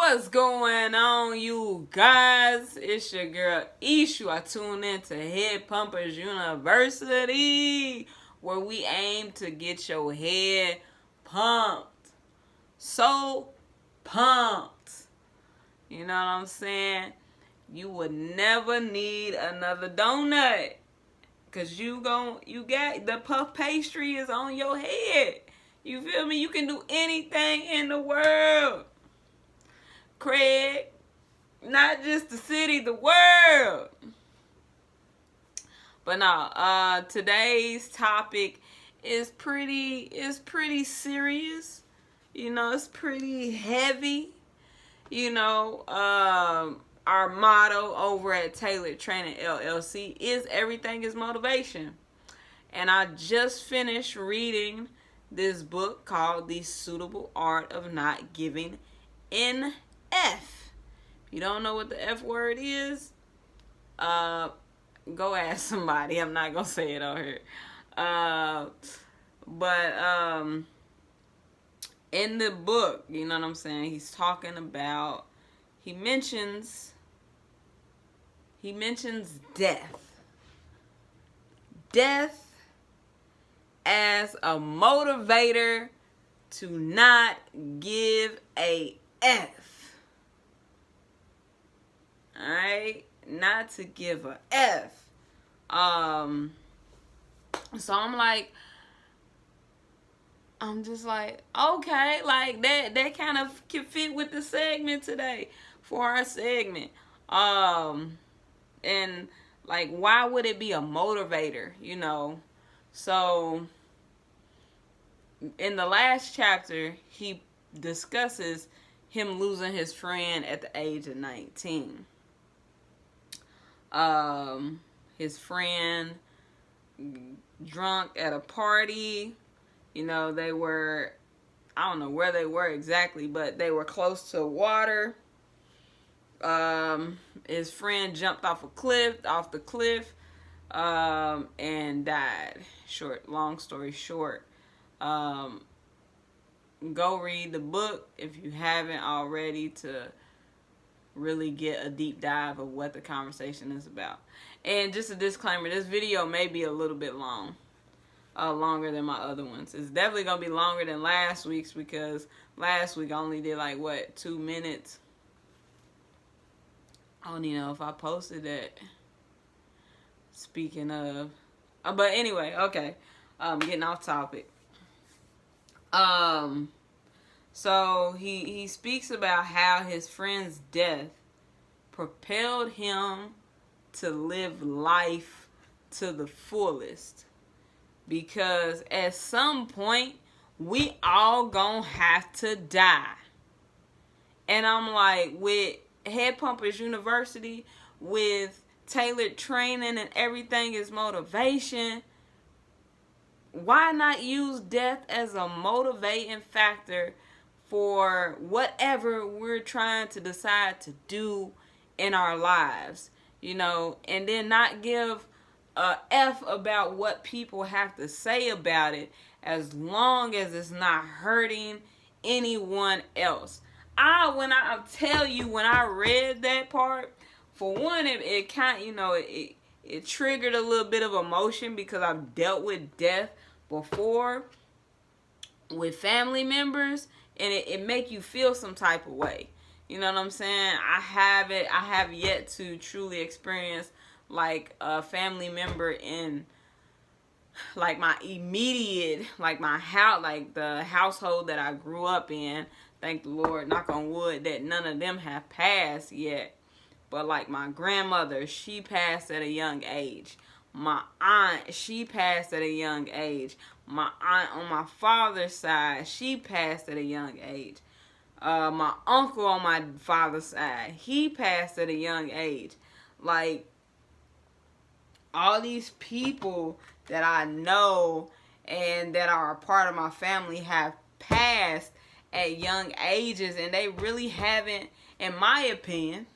What's going on, you guys? It's your girl Ishu. I tune in to Head Pumpers University, where we aim to get your head pumped. So pumped. You know what I'm saying? You would never need another donut. Cause you got the puff pastry is on your head. You feel me? You can do anything in the world. Craig, not just the city, the world. But no, today's topic is pretty serious. You know, it's pretty heavy. You know, our motto over at Tailored Training LLC is everything is motivation. And I just finished reading this book called The Suitable Art of Not Giving an F. If you don't know what the F word is, go ask somebody. I'm not going to say it on here. But in the book, you know what I'm saying, he's talking about, he mentions death. Death as a motivator to not give a F. Alright? Not to give a F. So I'm just like, okay, like that kind of can fit with the segment today for our segment. And like, why would it be a motivator, you know? So in the last chapter, he discusses him losing his friend at the age of 19. His friend drunk at a party. You know, they were, I don't know where they were exactly, but they were close to water. His friend jumped off the cliff, and died. Long story short. Go read the book if you haven't already to really get a deep dive of what the conversation is about. And just a disclaimer, this video may be a little bit long. Longer than my other ones. It's definitely going to be longer than last week's because last week I only did 2 minutes. I don't even know if I posted that. Speaking of. But anyway, okay. Getting off topic. So he speaks about how his friend's death propelled him to live life to the fullest. Because at some point, we all gonna have to die. And I'm like, with Head Pumpers University, with Tailored Training and everything is motivation, why not use death as a motivating factor for whatever we're trying to decide to do in our lives, you know, and then not give a F about what people have to say about it as long as it's not hurting anyone else. When I read that part, for one, it kind of, you know, it triggered a little bit of emotion because I've dealt with death before with family members, and it make you feel some type of way. You know what I'm saying? I have yet to truly experience like a family member in like my immediate, like my house, like the household that I grew up in. Thank the Lord, knock on wood, that none of them have passed yet. But like my grandmother, she passed at a young age. My aunt, she passed at a young age. My aunt on my father's side, she passed at a young age. My uncle on my father's side, he passed at a young age. Like, all these people that I know and that are a part of my family have passed at young ages, and they really haven't, in my opinion,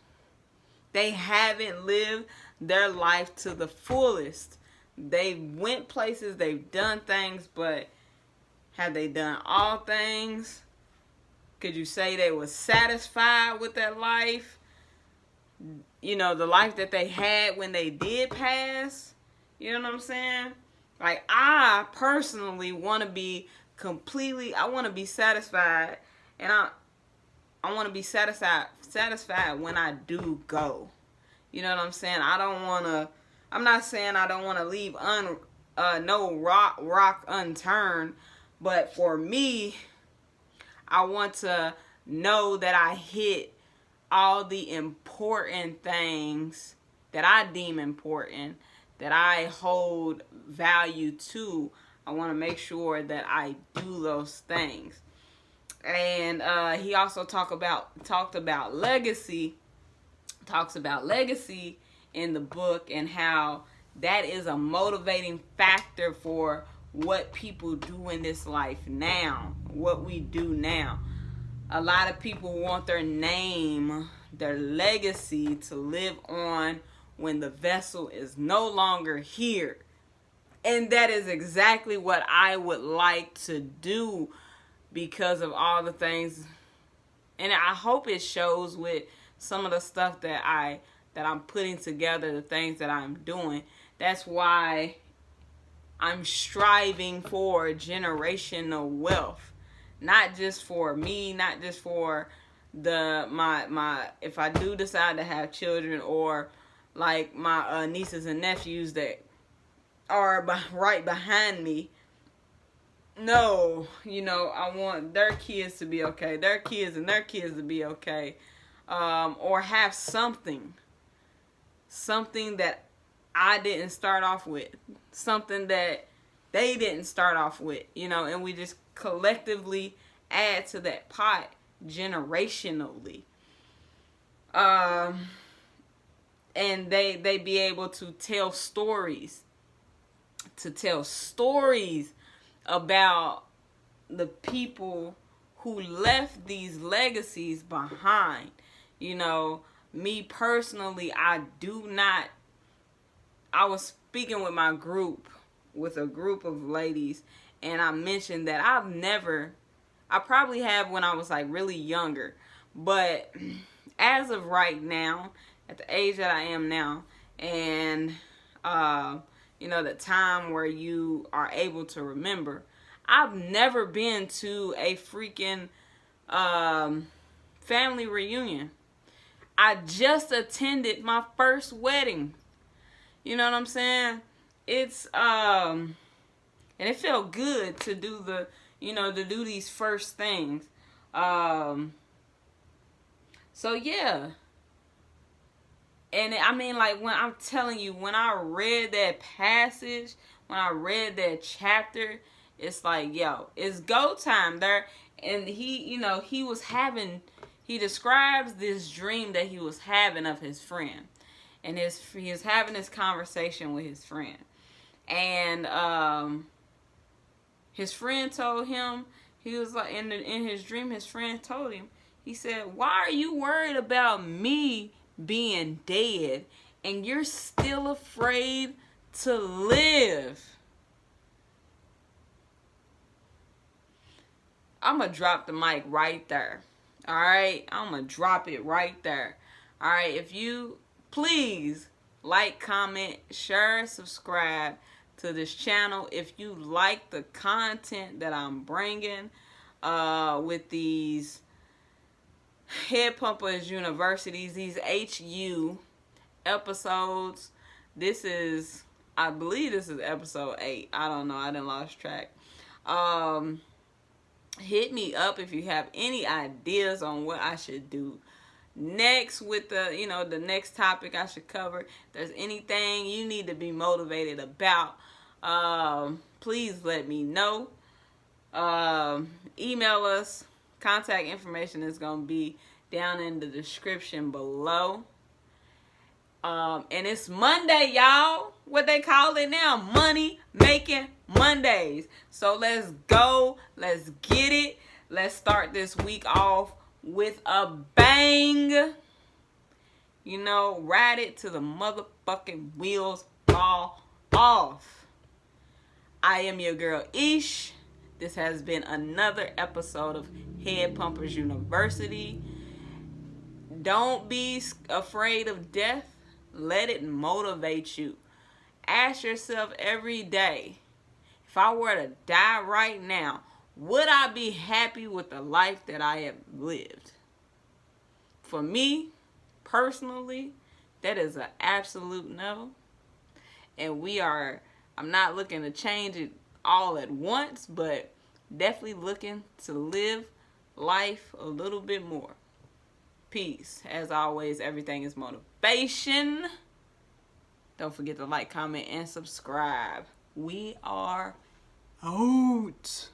they haven't lived their life to the fullest. They went places, they've done things, but have they done all things? Could you say they were satisfied with their life? You know, the life that they had when they did pass? You know what I'm saying? Like, I personally want to be I want to be satisfied, and I want to be satisfied when I do go. You know what I'm saying? I'm not saying I don't want to leave no rock unturned, but for me, I want to know that I hit all the important things that I deem important, that I hold value to. I want to make sure that I do those things. And he also talked about legacy. Talks about legacy in the book, and how that is a motivating factor for what people do in this life now, what we do now. A lot of people want their name, their legacy to live on when the vessel is no longer here. And that is exactly what I would like to do, because of all the things. And I hope it shows with some of the stuff that I'm putting together, the things that I'm doing. That's why I'm striving for generational wealth. Not just for me, not just for my if I do decide to have children, or like my nieces and nephews that are right behind me. No, you know, I want their kids to be okay, their kids and their kids to be okay, or have something that I didn't start off with, something that they didn't start off with, you know, and we just collectively add to that pot generationally. And they be able to tell stories about the people who left these legacies behind. You know, me personally, I was speaking with a group of ladies, and I mentioned that I probably have when I was like really younger, but as of right now, at the age that I am now, and you know, the time where you are able to remember, I've never been to a freaking family reunion. I just attended my first wedding. You know what I'm saying? It's and it felt good to do to do these first things. So yeah. And I mean, like, when I'm telling you, when I read that passage, when I read that chapter, it's like, yo, it's go time there. And he describes this dream that he was having of his friend. And he was having this conversation with his friend. And his friend told him, he was like, in his dream, his friend told him, he said, why are you worried about me being dead and you're still afraid to live? I'm gonna drop the mic right there. All right, I'm gonna drop it right there. All right, if you please like, comment, share, subscribe to this channel if you like the content that I'm bringing with these Head Pumpers Universities, these HU episodes. I believe this is episode 8. I don't know, I done lost track. Hit me up if you have any ideas on what I should do next with the next topic I should cover. If there's anything you need to be motivated about, please let me know. Email us. Contact information is going to be down in the description below. And it's Monday, y'all. What they call it now? Money Making Mondays. So let's go. Let's get it. Let's start this week off with a bang. You know, ride it to the motherfucking wheels fall off. I am your girl Ish. This has been another episode of Head Pumpers University. Don't be afraid of death. Let it motivate you. Ask yourself every day, if I were to die right now, would I be happy with the life that I have lived? For me, personally, that is an absolute no. And I'm not looking to change it all at once, but definitely looking to live life a little bit more. Peace. As always, everything is motivation. Don't forget to like, comment, and subscribe. We are out.